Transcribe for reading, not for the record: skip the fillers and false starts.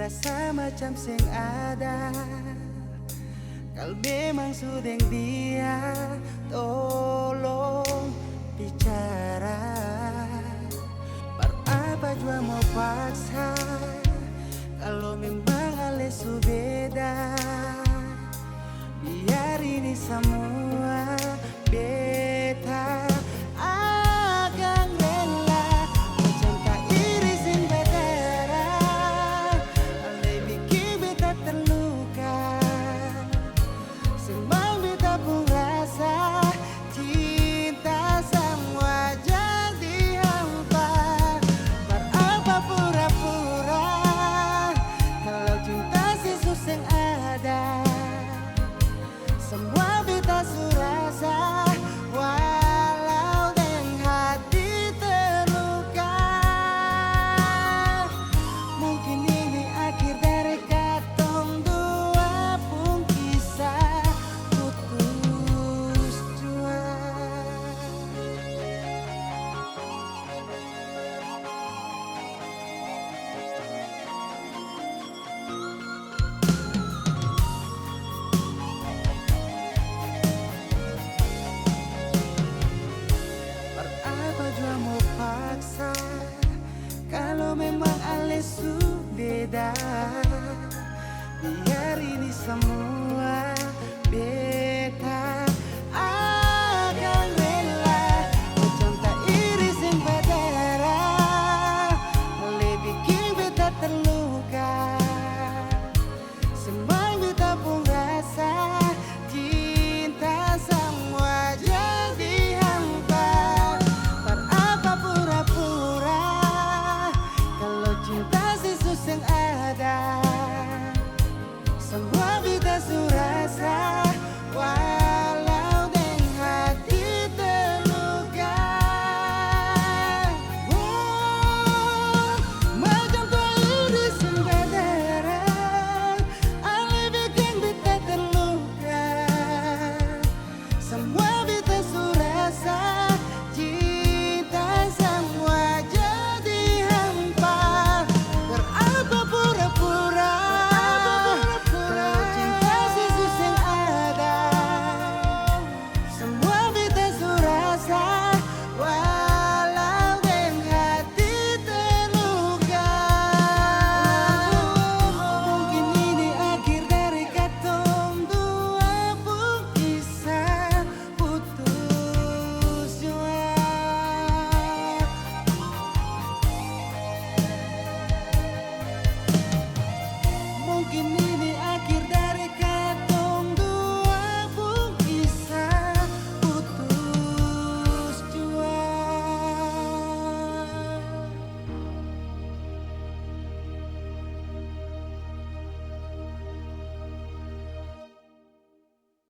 rasa macam sing ada. Kalau memang sudah dia, tolong bicara. Baru apa jua mau paksa, kalau memang ales beda. Biar ini semua beta akan rela. Macam tak iris yang berdarah, alai bikin beta terluka. Sembang beta pun rasa cinta semua jadi hampa. Berapa pura-pura, kalau cinta sesus yang ada. Semua beta surasa, walau dengan hati terluka. Mungkin ini akhir dari katong dua pun kisah putus jua. Apa jua mau paksa, kalau memang ales beda. Biar ini semua